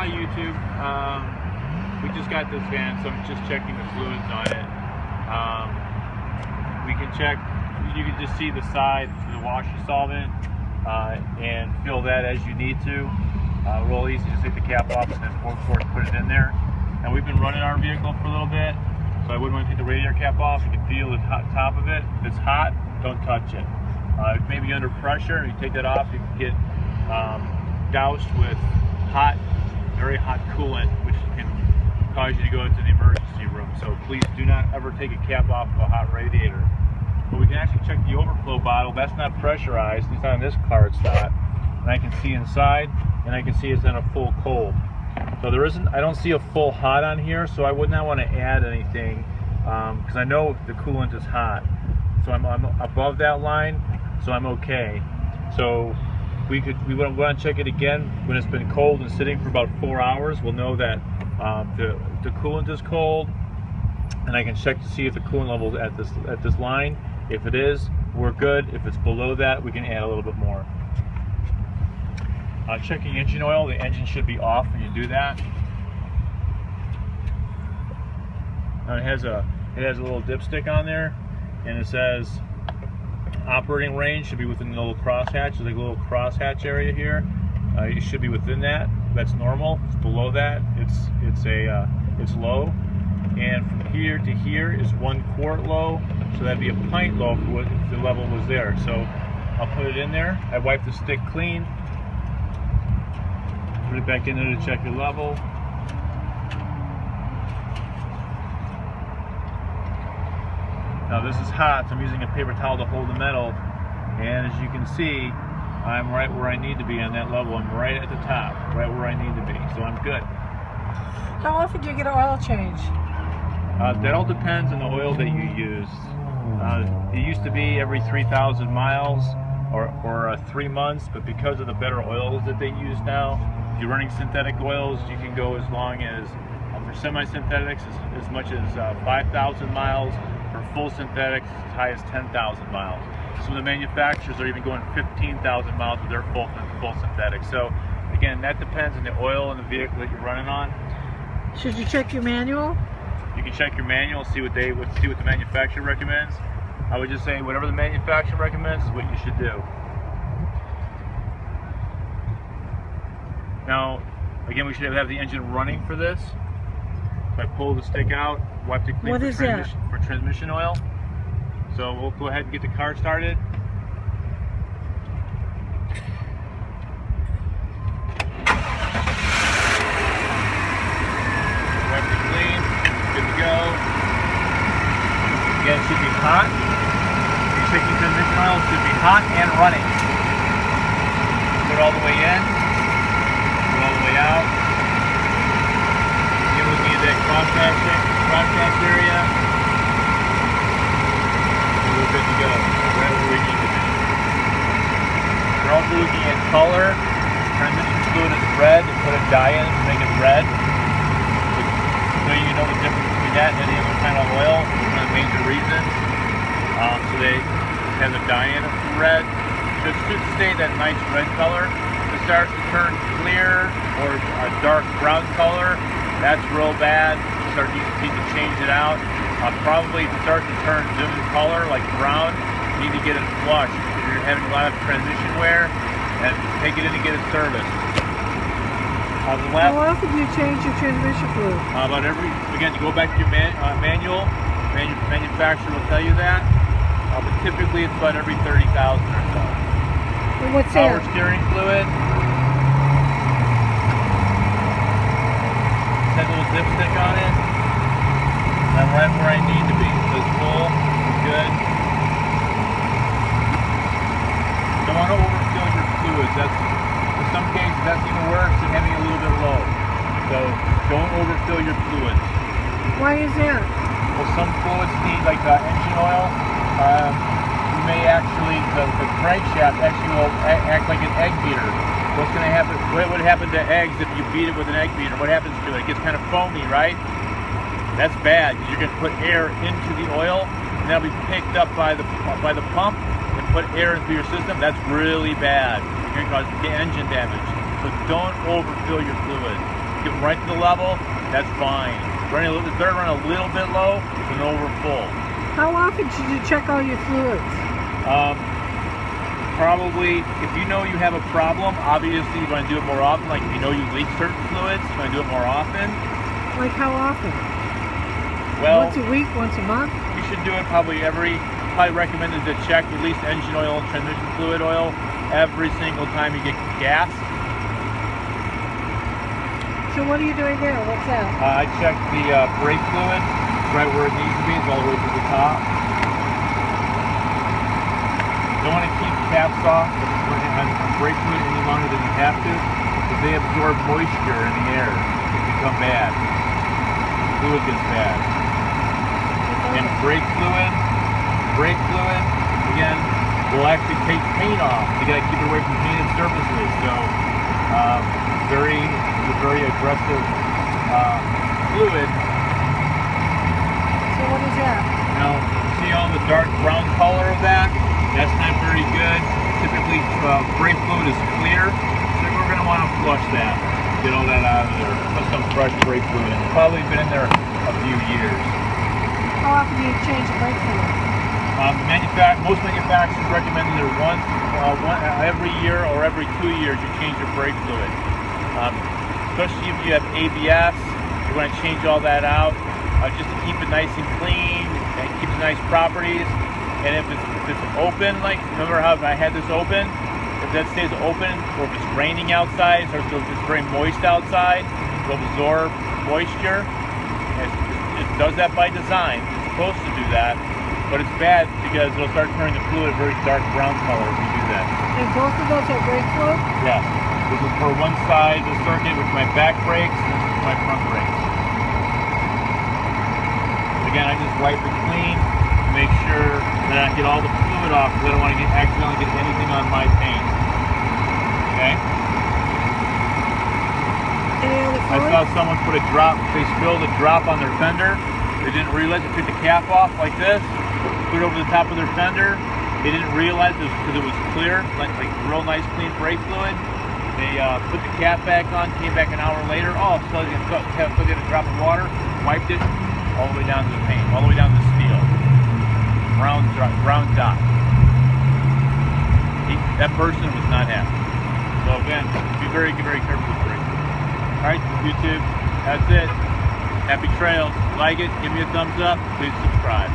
Hi YouTube. We just got this van, so I'm just checking the fluids on it. We can check, you can just see the side to the washer solvent and fill that as you need to. Real easy, just take the cap off and then put it in there. And we've been running our vehicle for a little bit, so I wouldn't want to take the radiator cap off. You can feel the top of it. If it's hot, don't touch it. Maybe under pressure, you take that off, you can get doused with very hot coolant, which can cause you to go into the emergency room. So please do not ever take a cap off of a hot radiator. But we can actually check the overflow bottle. That's not pressurized. It's on this car, it's not. And I can see inside, and I can see it's in a full cold. So I don't see a full hot on here, so I would not want to add anything because I know the coolant is hot. So I'm above that line, so I'm okay. So we want to check it again when it's been cold and sitting for about 4 hours. We'll know that the coolant is cold, and I can check to see if the coolant level is at this line. If it is, we're good. If it's below that, we can add a little bit more. Checking engine oil. The engine should be off when you do that. Now it has a little dipstick on there, and it says operating range should be within the little crosshatch. There's like a little crosshatch area here. You should be within that. That's normal. It's below that, it's low. And from here to here is 1 quart low, so that'd be a pint low if the level was there. So I'll put it in there. I wipe the stick clean. Put it back in there to check your level. Now this is hot, so I'm using a paper towel to hold the metal, and as you can see, I'm right where I need to be on that level. I'm right at the top, right where I need to be, so I'm good. How often do you get an oil change? That all depends on the oil that you use. It used to be every 3,000 miles or 3 months, but because of the better oils that they use now, if you're running synthetic oils, you can go as long as, for semi-synthetics, as much as 5,000 miles. For full synthetics, as high as 10,000 miles. Some of the manufacturers are even going 15,000 miles with their full synthetics. So again, that depends on the oil and the vehicle that you're running on. Should you check your manual? You can check your manual, see what the manufacturer recommends. I would just say whatever the manufacturer recommends is what you should do. Now, again, we should have the engine running for this. If I pull the stick out, wipe it clean for transmission oil. So we'll go ahead and get the car started. Wipe it clean, good to go. Again, it should be hot. If you're checking transmission oil, it should be hot and running. Put it all the way in, put it all the way out. Again, looking at that crosshatch area. We're good to go. Right where we need to be. We're also looking at color. Transmission fluid is red. They put a dye in it to make it red. So you know the difference between that and any other kind of oil. It's one of the major reasons. So they have the dye in it for red. So it should stay that nice red color. If it starts to turn clear or a dark brown color, that's real bad. You need to change it out. Probably if it starts to turn dim color like brown, you need to get it flushed. If you're having a lot of transmission wear, and take it in and get it serviced. How often do you change your transmission fluid? Again, you go back to your manual. Manufacturer will tell you that. But typically it's about every 30,000 or so. And what's that? Power steering fluid. It has a little dipstick on it. I'm right where I need to be. So it's full, good. Don't want to overfill your fluids. In some cases, that's even worse than having a little bit low. So don't overfill your fluids. Why is that? Well, some fluids need, like engine oil, you may actually, the crankshaft actually will act like an egg beater. What's going to happen? What would happen to eggs if you beat it with an egg beater? What happens to it? It gets kind of foamy, right? That's bad. You're going to put air into the oil, and that'll be picked up by the pump and put air into your system. That's really bad. You're going to cause engine damage. So don't overfill your fluid. get right to the level, that's fine. Running a little, if they're running a little bit low, it's an over full. How often should you check all your fluids? Probably, if you know you have a problem, obviously you're going to do it more often. Like if you know you leak certain fluids, you're going to do it more often. Like how often? Well, once a week, once a month? You should do it probably recommended to check at least engine oil and transmission fluid oil every single time you get gas. So what are you doing there? What's that? I checked the brake fluid right where it needs to be. It's all the way to the top. You don't want to keep caps off on brake fluid any longer than you have to, because they absorb moisture in the air. It can become bad. The fluid gets bad. And brake fluid, again, will actually take paint off. You got to keep it away from painted surfaces. So, it's a very aggressive fluid. So what is that? Now, see all the dark brown color of that? That's not very good. Typically, brake fluid is clear, so we're going to want to flush that. Get all that out of there. Put some fresh brake fluid in. It's probably been in there a few years. How often do you change the brake fluid? Most manufacturers recommend either every year or every 2 years you change your brake fluid. Especially if you have ABS, you're going to change all that out just to keep it nice and clean and keep the nice properties. And if it's open, like remember how I had this open, if that stays open, or if it's raining outside, or if it's very moist outside, it'll absorb moisture. It does that by design. It's supposed to do that, but it's bad because it'll start turning the fluid a very dark brown color if you do that. And both of those are brake fluid? Yes. This is for one side of the circuit with my back brakes, and this is my front brakes. Again, I just wipe it clean to make sure that I get all the fluid off, because I don't want to accidentally get anything on my paint. Okay? Any other I fluid? saw someone put a drop, they spilled a drop on their fender. They didn't realize they took the cap off like this, put it over the top of their fender. They didn't realize it was because it was clear, like real nice clean brake fluid. They put the cap back on, came back an hour later. Oh, so they still get a drop of water, wiped it all the way down to the paint, all the way down to the steel. Brown dot. That person was not happy. So again, be very, very careful with brake. All right, YouTube, that's it. Happy trails. Like it, give me a thumbs up, please subscribe.